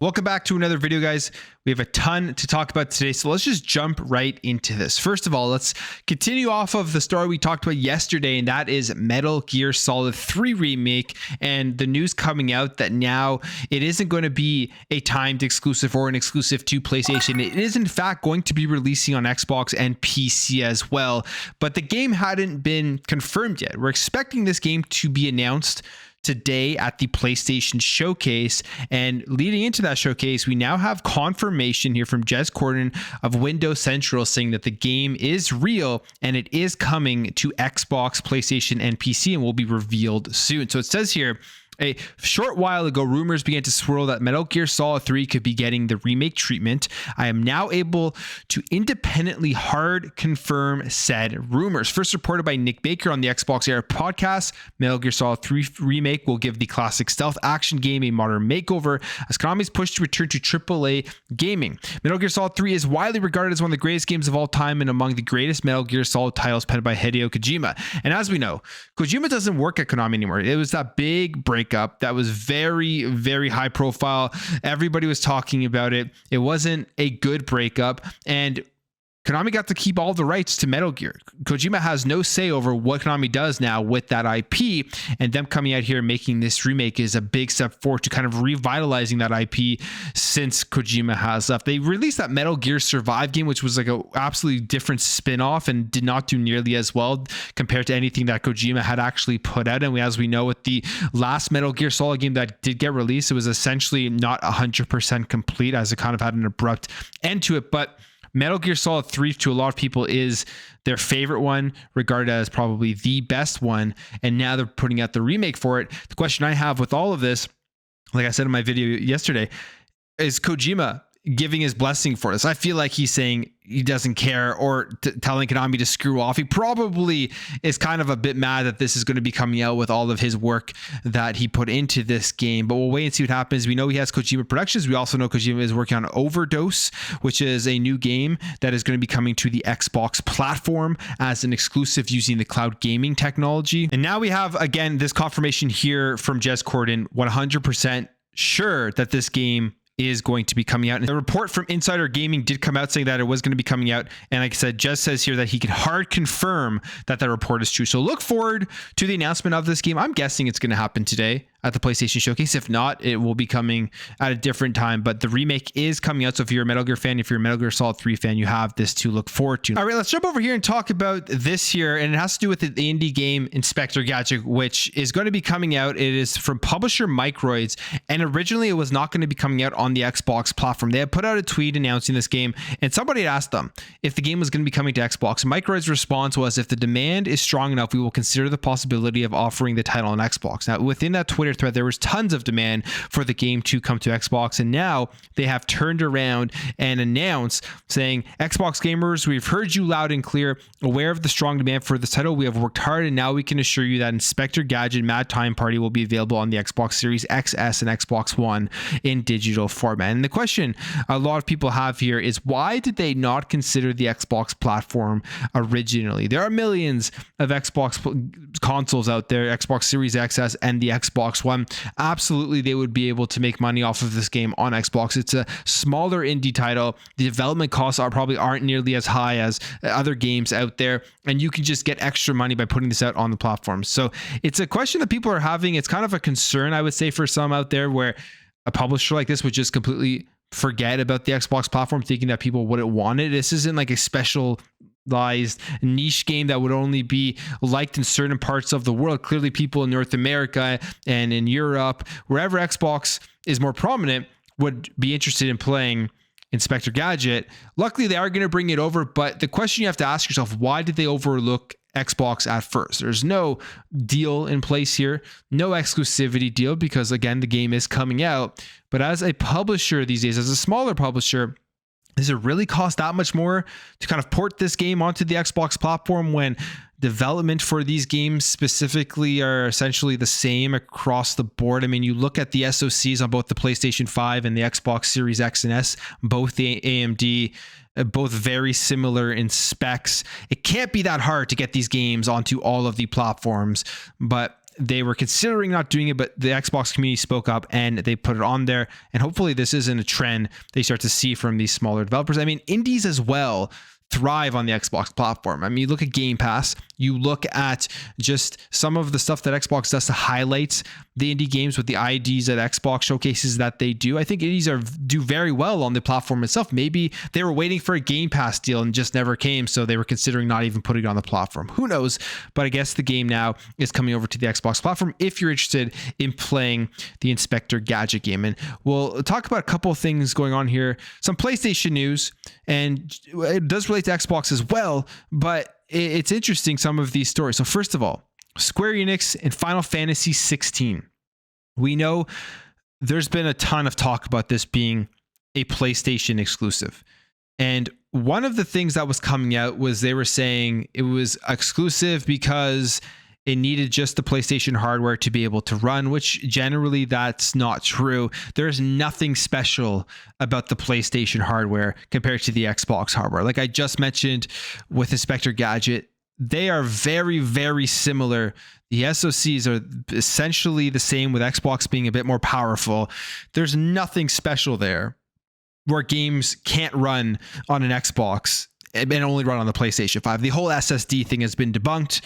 Welcome back to another video, guys. We have a ton to talk about today, so let's just jump right into this. First of all, let's continue off of the story we talked about yesterday, and that is Metal Gear Solid 3 Remake, and the news coming out that now it isn't going to be a timed exclusive or an exclusive to PlayStation. It is, in fact, going to be releasing on Xbox and PC as well, but the game hadn't been confirmed yet. We're expecting this game to be announced today at the PlayStation Showcase, and leading into that showcase, we now have confirmation here from Jez Corden of Windows Central saying that the game is real and it is coming to Xbox, PlayStation, and PC and will be revealed soon. So it says here, a short while ago, rumors began to swirl that Metal Gear Solid 3 could be getting the remake treatment. I am now able to independently hard confirm said rumors. First reported by Nick Baker on the Xbox Era podcast, Metal Gear Solid 3 Remake will give the classic stealth action game a modern makeover as Konami's push to return to AAA gaming. Metal Gear Solid 3 is widely regarded as one of the greatest games of all time and among the greatest Metal Gear Solid titles penned by Hideo Kojima. And as we know, Kojima doesn't work at Konami anymore. It was that big break up that was very, very high profile. Everybody was talking about it. It wasn't a good breakup, and Konami got to keep all the rights to Metal Gear. Kojima has no say over what Konami does now with that IP, and them coming out here and making this remake is a big step forward to kind of revitalizing that IP since Kojima has left. They released that Metal Gear Survive game, which was like a absolutely different spin-off and did not do nearly as well compared to anything that Kojima had actually put out. And as we know, with the last Metal Gear Solid game that did get released, it was essentially not 100% complete, as it kind of had an abrupt end to it. But Metal Gear Solid 3 to a lot of people is their favorite one, regarded as probably the best one, and now they're putting out the remake for it. The question I have with all of this, like I said in my video yesterday, is Kojima giving his blessing for this? I feel like he's saying he doesn't care or telling Konami to screw off. He probably is kind of a bit mad that this is going to be coming out with all of his work that he put into this game, but we'll wait and see what happens. We know he has Kojima Productions. We also know Kojima is working on Overdose, which is a new game that is going to be coming to the Xbox platform as an exclusive using the cloud gaming technology. And now we have, again, this confirmation here from Jez Corden, 100% sure that this game is going to be coming out. And the report from Insider Gaming did come out saying that it was going to be coming out. And like I said, Jez says here that he can hard confirm that that report is true. So look forward to the announcement of this game. I'm guessing it's going to happen today at the PlayStation Showcase. If not, it will be coming at a different time, but the remake is coming out. So if you're a Metal Gear fan, if you're a Metal Gear Solid 3 fan, you have this to look forward to. All right, let's jump over here and talk about this here, and it has to do with the indie game Inspector Gadget, which is going to be coming out. It is from publisher Microids, and originally it was not going to be coming out on the Xbox platform. They had put out a tweet announcing this game, and somebody had asked them if the game was going to be coming to Xbox. Microids' response was, if the demand is strong enough, we will consider the possibility of offering the title on Xbox. Now, within that Twitter thread, there was tons of demand for the game to come to Xbox, and now they have turned around and announced saying, Xbox gamers, we've heard you loud and clear. Aware of the strong demand for this title, we have worked hard, and now we can assure you that Inspector Gadget Mad Time Party will be available on the Xbox Series XS and Xbox One in digital format. And the question a lot of people have here is, why did they not consider the Xbox platform originally? There are millions of Xbox consoles out there, Xbox Series XS and the Xbox One. Absolutely, they would be able to make money off of this game on Xbox. It's a smaller indie title. The development costs aren't nearly as high as other games out there, and you can just get extra money by putting this out on the platform. So it's a question that people are having. It's kind of a concern, I would say, for some out there, where a publisher like this would just completely forget about the Xbox platform, thinking that people wouldn't want it. This isn't like a specialized niche game that would only be liked in certain parts of the world. Clearly, people in North America and in Europe, wherever Xbox is more prominent, would be interested in playing Inspector Gadget. Luckily, they are going to bring it over, but the question you have to ask yourself, why did they overlook Xbox at first? There's no deal in place here, no exclusivity deal, because again, the game is coming out. But as a publisher these days, as a smaller publisher, does it really cost that much more to kind of port this game onto the Xbox platform when development for these games specifically are essentially the same across the board? I mean, you look at the SoCs on both the PlayStation 5 and the Xbox Series X and S, both the AMD, both very similar in specs. It can't be that hard to get these games onto all of the platforms, but they were considering not doing it, but the Xbox community spoke up and they put it on there. And hopefully this isn't a trend they start to see from these smaller developers. I mean, indies as well thrive on the Xbox platform. I mean, you look at Game Pass, you look at just some of the stuff that Xbox does to highlight the indie games with the IDs that Xbox showcases that they do. I think indies do very well on the platform itself. Maybe they were waiting for a Game Pass deal and just never came, so they were considering not even putting it on the platform. Who knows? But I guess the game now is coming over to the Xbox platform if you're interested in playing the Inspector Gadget game. And we'll talk about a couple of things going on here. Some PlayStation news, and it does relate to Xbox as well, but it's interesting, some of these stories. So first of all, Square Enix and Final Fantasy 16. We know there's been a ton of talk about this being a PlayStation exclusive. And one of the things that was coming out was they were saying it was exclusive because it needed just the PlayStation hardware to be able to run, which generally that's not true. There's nothing special about the PlayStation hardware compared to the Xbox hardware. Like I just mentioned with Inspector Gadget, they are very, very similar. The SoCs are essentially the same, with Xbox being a bit more powerful. There's nothing special there where games can't run on an Xbox and only run on the PlayStation 5. The whole SSD thing has been debunked.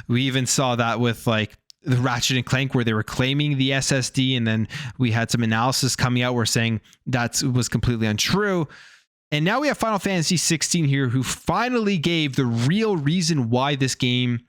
We even saw that with like the Ratchet and Clank, where they were claiming the SSD, and then we had some analysis coming out where saying that was completely untrue. And now we have Final Fantasy 16 here, who finally gave the real reason why this game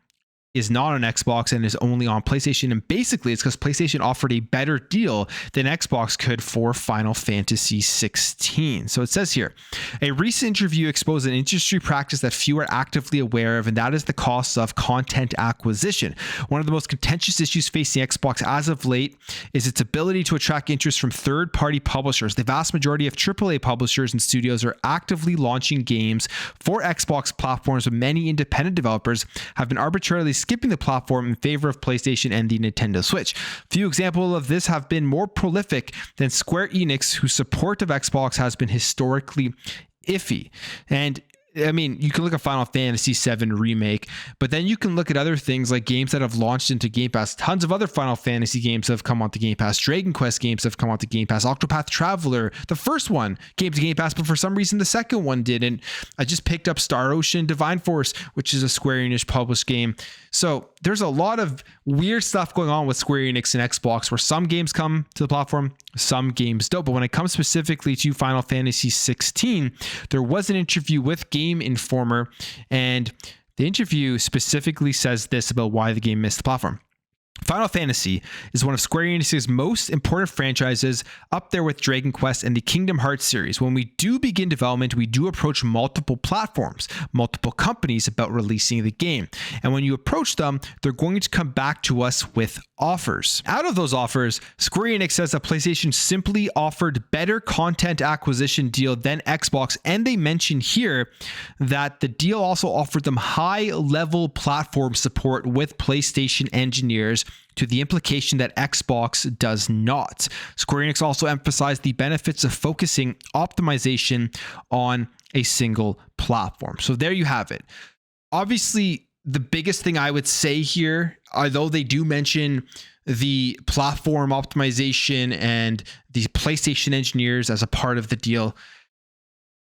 is not on Xbox and is only on PlayStation. And basically it's because PlayStation offered a better deal than Xbox could for Final Fantasy 16. So it says here, a recent interview exposed an industry practice that few are actively aware of, and that is the costs of content acquisition. One of the most contentious issues facing Xbox as of late is its ability to attract interest from third-party publishers. The vast majority of AAA publishers and studios are actively launching games for Xbox platforms, but many independent developers have been arbitrarily skipping the platform in favor of PlayStation and the Nintendo Switch. Few examples of this have been more prolific than Square Enix, whose support of Xbox has been historically iffy. And I mean, you can look at Final Fantasy VII Remake, but then you can look at other things like games that have launched into Game Pass. Tons of other Final Fantasy games have come onto Game Pass. Dragon Quest games have come onto Game Pass. Octopath Traveler, the first one, came to Game Pass, but for some reason the second one didn't. I just picked up Star Ocean Divine Force, which is a Square Enix published game. So there's a lot of weird stuff going on with Square Enix and Xbox, where some games come to the platform, some games don't. But when it comes specifically to Final Fantasy 16, there was an interview with Game Informer, and the interview specifically says this about why the game missed the platform. Final Fantasy is one of Square Enix's most important franchises, up there with Dragon Quest and the Kingdom Hearts series. When we do begin development, we do approach multiple platforms, multiple companies about releasing the game. And when you approach them, they're going to come back to us with offers. Out of those offers, Square Enix says that PlayStation simply offered better content acquisition deal than Xbox, and they mention here that the deal also offered them high-level platform support with PlayStation engineers, to the implication that Xbox does not. Square Enix also emphasized the benefits of focusing optimization on a single platform. So there you have it. Obviously, the biggest thing I would say here, although they do mention the platform optimization and the PlayStation engineers as a part of the deal,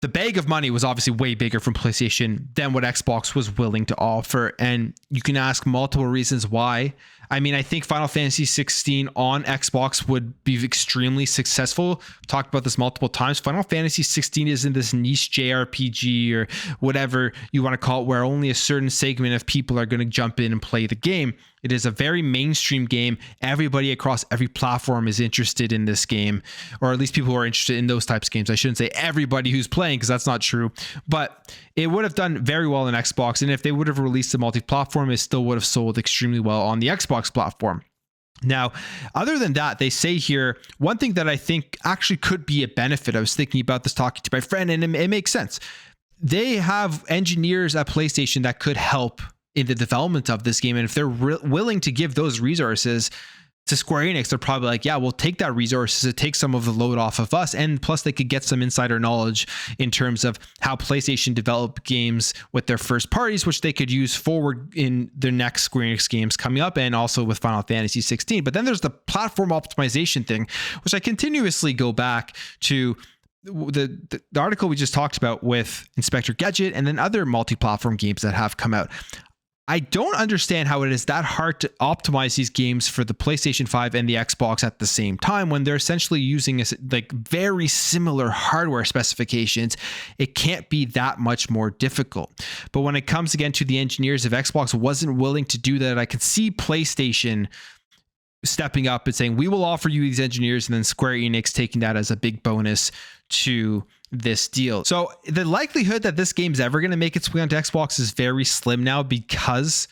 the bag of money was obviously way bigger from PlayStation than what Xbox was willing to offer. And you can ask multiple reasons why. I mean, I think Final Fantasy 16 on Xbox would be extremely successful. I've talked about this multiple times. Final Fantasy 16 isn't this niche JRPG or whatever you want to call it, where only a certain segment of people are going to jump in and play the game. It is a very mainstream game. Everybody across every platform is interested in this game, or at least people who are interested in those types of games. I shouldn't say everybody who's playing, because that's not true, but it would have done very well on Xbox. And if they would have released a multi-platform, it still would have sold extremely well on the Xbox platform. Now, other than that, they say here, one thing that I think actually could be a benefit, I was thinking about this talking to my friend, and it makes sense. They have engineers at PlayStation that could help in the development of this game. And if they're willing to give those resources, to Square Enix, they're probably like, yeah, we'll take that resources to take some of the load off of us. And plus they could get some insider knowledge in terms of how PlayStation develop games with their first parties, which they could use forward in their next Square Enix games coming up, and also with Final Fantasy 16. But then there's the platform optimization thing, which I continuously go back to the article we just talked about with Inspector Gadget and then other multi-platform games that have come out. I don't understand how it is that hard to optimize these games for the PlayStation 5 and the Xbox at the same time when they're essentially using like very similar hardware specifications. It can't be that much more difficult. But when it comes again to the engineers, if Xbox wasn't willing to do that, I could see PlayStation stepping up and saying, we will offer you these engineers, and then Square Enix taking that as a big bonus to this deal. So the likelihood that this game's ever going to make its way onto Xbox is very slim now, because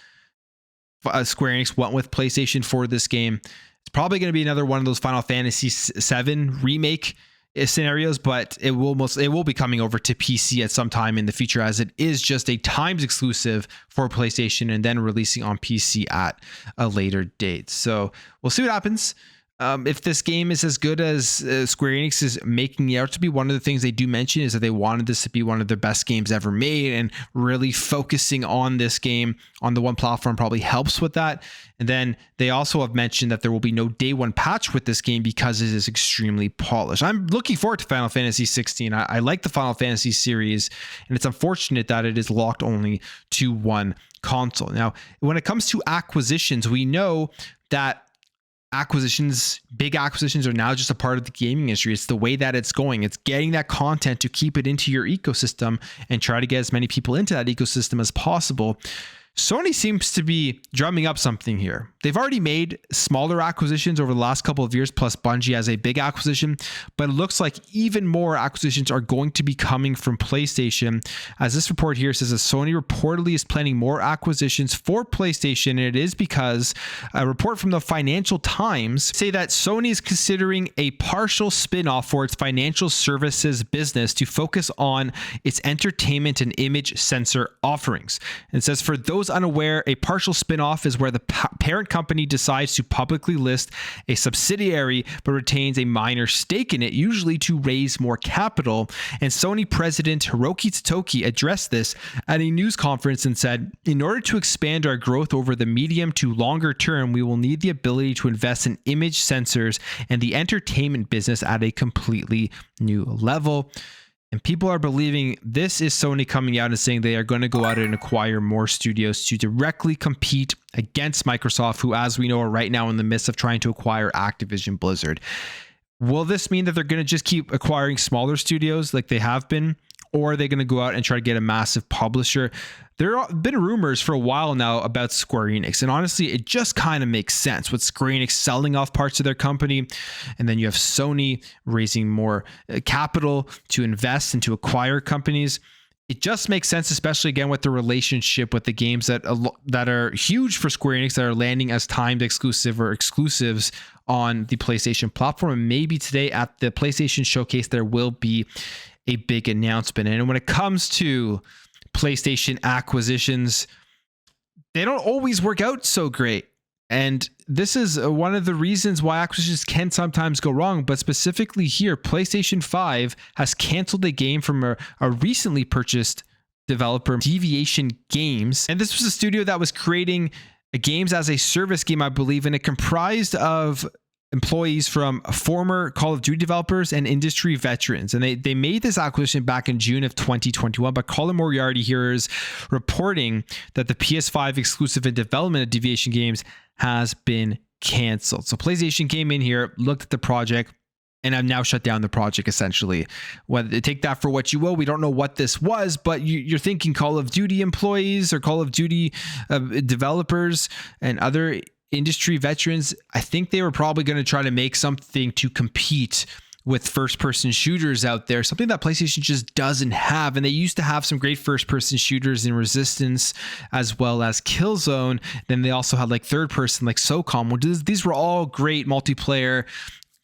Square Enix went with PlayStation for this game. It's probably going to be another one of those Final Fantasy VII remake scenarios, but it will be coming over to PC at some time in the future, as it is just a times exclusive for PlayStation and then releasing on PC at a later date. So we'll see what happens. If this game is as good as Square Enix is making it out to be, one of the things they do mention is that they wanted this to be one of their best games ever made, and really focusing on this game on the one platform probably helps with that. And then they also have mentioned that there will be no day one patch with this game because it is extremely polished. I'm looking forward to Final Fantasy 16. I like the Final Fantasy series, and it's unfortunate that it is locked only to one console. Now, when it comes to acquisitions, we know that big acquisitions are now just a part of the gaming industry. It's the way that it's going. It's getting that content to keep it into your ecosystem and try to get as many people into that ecosystem as possible. Sony seems to be drumming up something here. They've already made smaller acquisitions over the last couple of years, plus Bungie as a big acquisition, but it looks like even more acquisitions are going to be coming from PlayStation. As this report here says, that Sony reportedly is planning more acquisitions for PlayStation, and it is because a report from the Financial Times say that Sony is considering a partial spin-off for its financial services business to focus on its entertainment and image sensor offerings. And it says, for those unaware, a partial spin-off is where the parent company decides to publicly list a subsidiary but retains a minor stake in it, usually to raise more capital. And Sony president Hiroki Totoki addressed this at a news conference and said, in order to expand our growth over the medium to longer term, we will need the ability to invest in image sensors and the entertainment business at a completely new level. And people are believing this is Sony coming out and saying they are going to go out and acquire more studios to directly compete against Microsoft, who, as we know, are right now in the midst of trying to acquire Activision Blizzard. Will this mean that they're going to just keep acquiring smaller studios like they have been? Or are they going to go out and try to get a massive publisher? There have been rumors for a while now about Square Enix, and honestly, it just kind of makes sense with Square Enix selling off parts of their company, and then you have Sony raising more capital to invest and to acquire companies. It just makes sense, especially again with the relationship with the games that are huge for Square Enix that are landing as timed exclusive or exclusives on the PlayStation platform. And maybe today at the PlayStation Showcase, there will be a big announcement. And when it comes to PlayStation acquisitions, they don't always work out so great. And this is one of the reasons why acquisitions can sometimes go wrong. But specifically here, PlayStation 5 has canceled a game from a recently purchased developer, Deviation Games. And this was a studio that was creating games as a service game, I believe, and it comprised of employees from former Call of Duty developers and industry veterans. And they made this acquisition back in June of 2021, but Colin Moriarty here is reporting that the PS5 exclusive and development of Deviation Games has been canceled. So PlayStation came in here, looked at the project, and have now shut down the project essentially. Whether take that for what you will, we don't know what this was, but you're thinking Call of Duty employees or Call of Duty developers and other industry veterans. I think they were probably going to try to make something to compete with first-person shooters out there, something that PlayStation just doesn't have. And they used to have some great first-person shooters in Resistance as well as Killzone. Then they also had like third-person like SOCOM. These were all great multiplayer,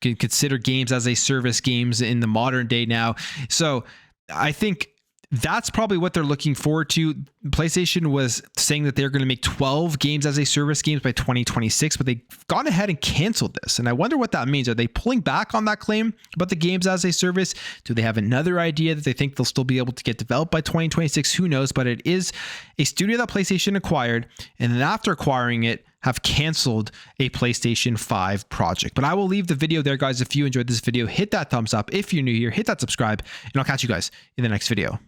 can consider games as a service games in the modern day now. So I think that's probably what they're looking forward to. PlayStation was saying that they're going to make 12 games as a service games by 2026, but they've gone ahead and canceled this. And I wonder what that means. Are they pulling back on that claim about the games as a service? Do they have another idea that they think they'll still be able to get developed by 2026? Who knows? But it is a studio that PlayStation acquired, and then after acquiring it, have canceled a PlayStation 5 project. But I will leave the video there, guys. If you enjoyed this video, hit that thumbs up. If you're new here, hit that subscribe, and I'll catch you guys in the next video.